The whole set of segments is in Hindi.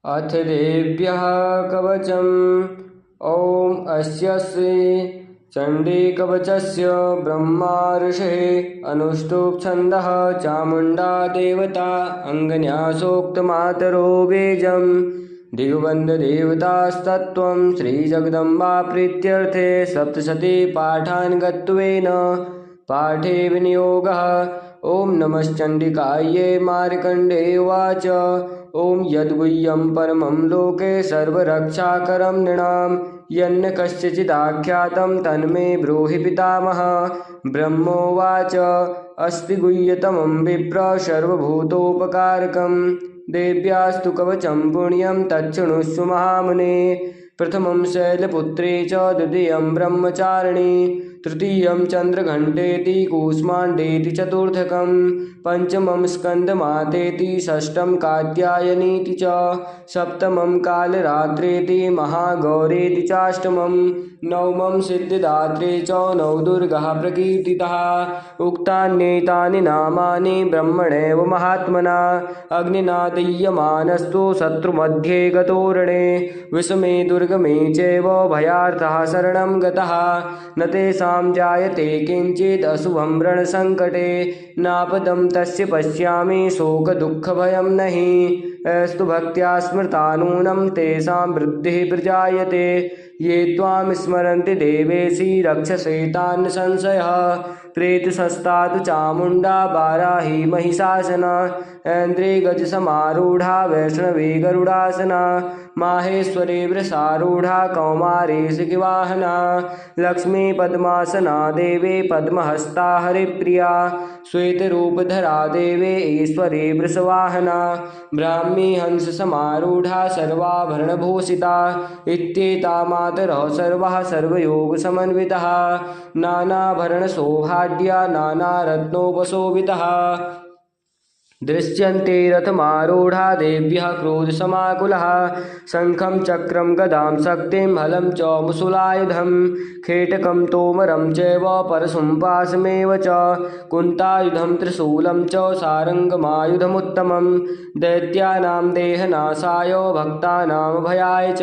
अथ देव्यः कवचम्। ॐ अस्य श्री चण्डीकवचस्य ब्रह्मा ऋषिः अनुष्टुप् छन्दः चामुण्डा देवता अङ्गन्यासोक्तमातरो बीजम् दिग्बन्धदेवतास्तत्त्वं श्रीजगदम्बा प्रीत्यर्थे सप्तशती पाठान् गत्वेन पाठे विनियोगः। ॐ नमश्चण्डिकायै मार्कण्डेय उवाच। ॐ यद्गुह्यं परमं लोके सर्वरक्षाकरं नृणां यन्न कस्यचिदाख्यातं तन्मे ब्रूहि पितामह। ब्रह्मोवाच अस्ति गुह्यतमं विप्र सर्वभूतोपकारकं देव्यास्तु कवचं पुण्यं तच्छृणुष्व महामुने। प्रथमं शैलपुत्रे च द्वितीयं ब्रह्मचारिणी तृतीयं चन्द्रघण्टेति कूष्माण्डेति चतुर्थकं पंचमं स्कन्दमातेति षष्ठं कात्यायनीति च सप्तमं कालरात्रेति महागौरेति चाष्टमं नवमं सिद्धिदात्रे च नवदुर्गः प्रकीर्तितः। उक्तान्येतानि नामानि ब्रह्मणैव महात्मना अग्निना दीयमानस्तु शत्रुमध्ये गतोरणे विषमे दुर्गमे चैव भयार्थः शरणं गतः न तेषां जायते किञ्चित् अशुभं रणसङ्कटे नापदं तस्य पश्यामि शोकदुःखभयं नहि अस्तु भक्त्या स्मृता नूनं तेषां वृद्धिः प्रजायते ये त्वां स्मरन्ति देवेशि रक्षसे तान् संशयः। प्रेतसस्तातु चामुण्डा वाराही महिषासना ऐन्द्री गजसमारूढा वैष्णवी गरुडासना माहेश्वरी वृषारूढा कौमारी शिखिवाहना लक्ष्मी पद्मासना देवी पद्महस्ता हरिप्रिया श्वेतरूपधरा देवी ईश्वरी वृषवाहना ब्राह्मी हंससमारूढा सर्वाभरणभूषिता इत्येता मातरः सर्वाः सर्वयोगसमन्वितः नानाभरणशोभाढ्या नानारत्नोपशोभितः दृश्यन्ते रथमारूढा देव्यः क्रोधसमाकुलः शङ्खं चक्रं गदां शक्तिं हलं च मुशूलायुधं खेटकं तोमरं चैव परशुं पाशमेव च कुन्तायुधं त्रिशूलं च सारङ्गमायुधमुत्तमं दैत्यानां देहनाशाय भक्तानां भयाय च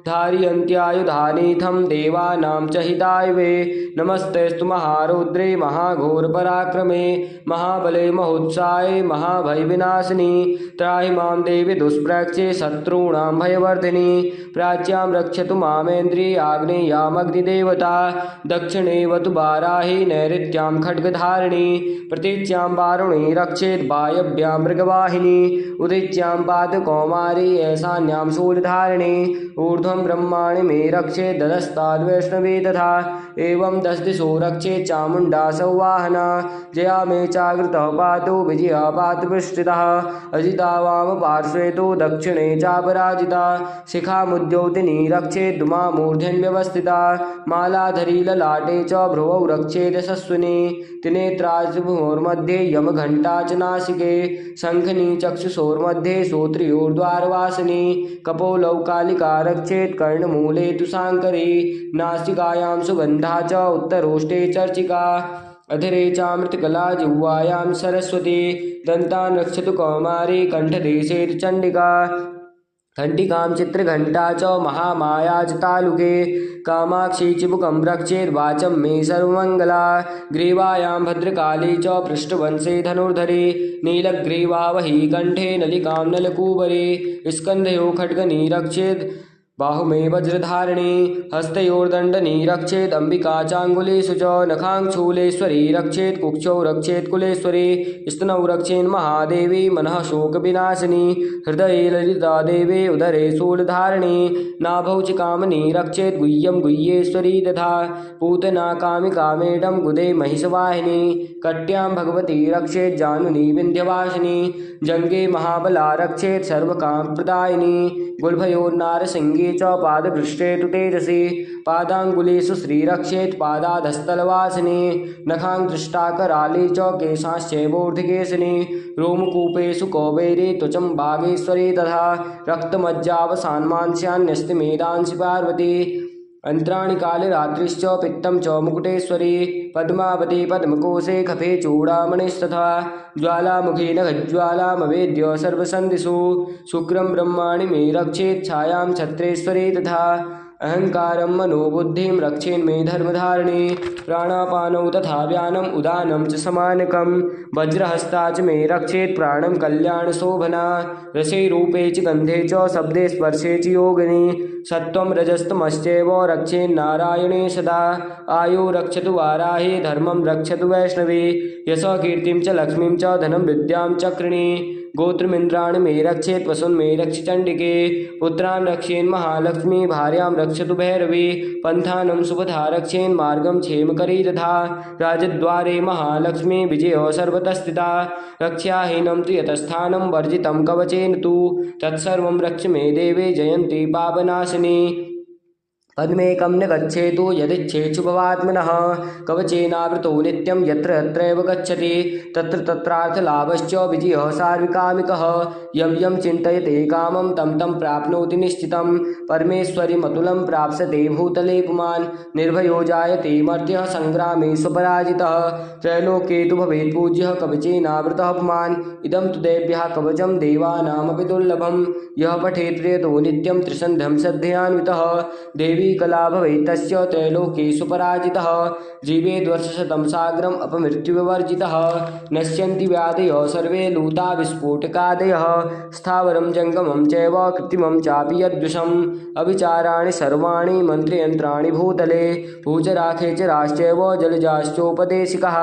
धारयन्त्यायुधानीथं देवानां च हिताय वे नमस्तेस्तु महारौद्रे महाघोरपराक्रमे महाबले महोत्साहे महाभयविनाशिनी त्राहि मां देवी दुष्प्रेक्षे शत्रूणां भयवर्धिनी प्राच्यां रक्षतु मामेन्द्री आग्नेयामग्निदेवता दक्षिणेवतु वाराही नैऋत्यां खड्गधारिणी प्रतीच्यां वारुणी रक्षेत् वायव्यां मृगवाहिनी उदीच्यां पादकौमारी ऐशान्यां शूलधारिणी ऊर्ध्वं ब्रह्माणि मे रक्षेत् दधस्ताद्वैष्णवी तथा एवं दश दिशो रक्षेत् चामुण्डा सौवाहना जया मे चाग्रतः पातु विजया पातु पृष्ठतः अजिता वाम पार्श्वे तु दक्षिणे चापराजिता शिखामुद्योतिनी रक्षेत् धूमामूर्धन्यवस्थिता मालाधरी ललाटे च भ्रुवौ रक्षेत् यशस्विनी त्रिनेत्राजुभोर्मध्ये यमघण्टा च नासिके शङ्खनी चक्षुषोर्मध्ये श्रोत्रियोर्द्वारवासिनी कपोलौ कालिका रक्षेत् कर्णमूले तु शाङ्करी नासिकायां सुगन्धा च उत्तरोष्टे चर्चिका अधरे चामृतकला जिह्वायां सरस्वती दन्तान् रक्षतु कौमारी कण्ठदेशे चण्डिका घण्टिकां चित्रघण्टा च महामाया च तालुके कामाक्षी चिबुकं रक्षेत् वाचं मे सर्वमङ्गला ग्रीवायां भद्रकाली च पृष्ठवंशे धनुर्धरी नीलग्रीवा वही कण्ठे नलिकां नलकूबरी स्कन्धयो खड्गनी रक्षेत् बाहुमे वज्रधारिणी हस्तयोर्दण्डनी रक्षेत् अम्बिका चाङ्गुलेषु च नखाङ्क्षूलेश्वरी रक्षेत् कुक्षौ रक्षेत् कुलेश्वरी स्तनौ रक्षेन् महादेवी मनः शोकविनाशिनी हृदये ललिता देवी उदरे शूलधारिणी नाभौ च कामिनी रक्षेत् गुह्यं गुह्येश्वरी तथा पूतना कामिका मेढं गुदे महिषवाहिनी कट्यां भगवती रक्षेत् जानुनी विन्ध्यवासिनी जङ्गे महाबला रक्षेत् सर्वकामप्रदायिनी गुल्भयोर्नारसिंही च पादपृष्ठे तु तेजसी पादाङ्गुलीषु श्रीरक्षेत् पादाधस्तलवासिनी नखाङ्कृष्टाकराली च केशाश्चैवोर्ध्वकेशिनी रोमकूपेषु कौबेरी त्वचं बागेश्वरी तथा रक्तमज्जावसान्मांस्यान्यस्ति मेदांसि पार्वती अंतराणि काले रात्रिश्च पित्तं च मुकुटेश्वरी पद्मावती पद्मकोशे खफे चूडामणिस्तथा ज्वालामुखी नखज्वालामवेद्य सर्वसन्धिषु शुक्रं ब्रह्माणि मे रक्षेत् छायां छत्रेश्वरी तथा अहंकारं मनोबुद्धिं रक्षेन्मे धर्मधारिणी प्राणापानौ तथा व्यानम् उदानं च समानकं वज्रहस्ता च मे रक्षेत् प्राणं कल्याणशोभना रसे रूपे च गन्धे च शब्दे स्पर्शे च योगिनी सत्त्वं रजस्तमश्चैव रक्षेन्नारायणे सदा आयु रक्षतु वाराहे धर्मं रक्षतु वैष्णवी यशः कीर्तिं च लक्ष्मीं च धनं विद्यां चक्रिणी गोत्रमिन्द्राणि मे रक्षेत् वसुन् मे रक्षि चण्डिके पुत्रान् रक्षेन् महालक्ष्मी भार्यां रक्षतु भैरवी पन्थानं सुपथा रक्षेन् मार्गं क्षेमकरी तथा राजद्वारे महालक्ष्मी विजयो सर्वतः स्थिता रक्षाहीनं तु यतस्थानं वर्जितं कवचेन तु तत्सर्वं रक्ष मे देवे जयन्ती पापनाशिनी पद्मेकं न गच्छेतु यदिच्छेच्छु भवात्मनः कवचेनावृतो नित्यं यत्र यत्रैव गच्छति तत्र तत्रार्थलाभश्च विजयः सार्विकामिकः यं यं चिन्तयते कामं तं तं प्राप्नोति निश्चितं परमेश्वरीमतुलं प्राप्स्यते भूतले पुमान् निर्भयो जायते मर्त्यः संग्रामे स्वपराजितः त्रैलोक्ये तु भवेत् पूज्यः कवचेनावृतः पुमान् इदं तु देव्यः कवचं देवानामपि दुर्लभं यः पठेत् प्रियतो नित्यं त्रिसन्ध्यं श्रद्धयान्वितः देवी कला भवेत् तस्य त्रैलोक्येषु पराजितः जीवेद्वर्षशतं साग्रम् अपमृत्युविवर्जितः नश्यन्ति व्याधयः सर्वे लूता विस्फोटकादयः स्थावरं जङ्गमं चैव कृत्रिमं चापि यद्विषम् अविचाराणि सर्वाणि मन्त्रयन्त्राणि भूतले भूचराखेचराश्चैव जलजाश्चोपदेशिकः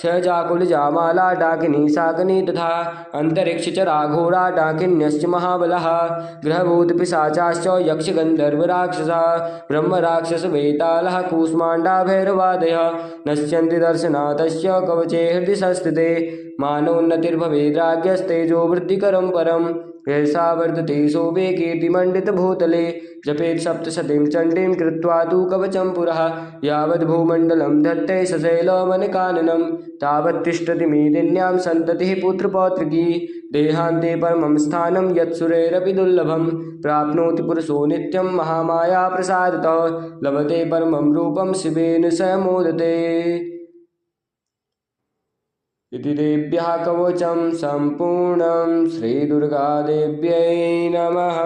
सहजाकुलजामाला डाकिनी शाकिनी तथा अन्तरिक्षचराघोरा डाकिन्यश्च महाबलः ग्रहभूतपिशाचाश्च यक्षगन्धर्वराक्षसः ब्रह्मराक्षसवेतालः कूष्माण्डा भैरवादयः नश्यन्ति दर्शनाथस्य कवचे हृदि संस्थिते मानोन्नतिर्भवेद्राज्ञस्तेजो वृद्धिकरं परम् यैषा वर्धते शोभे कीर्तिमण्डितभूतले जपेत् सप्तशतीं चण्डीं कृत्वा तु कवचं पुरः यावद्भूमण्डलं धत्ते सशैलवनकाननं तावत् तिष्ठति मेदिन्यां सन्ततिः पुत्रपौत्रिकी देहान्ते परमं स्थानं यत्सुरैरपि दुर्लभं प्राप्नोति पुरुषो नित्यं महामाया प्रसादतः लभते परमं रूपं शिवेन स मोदते इति देव्याः कवचं सम्पूर्णं श्रीदुर्गादेव्यै नमः।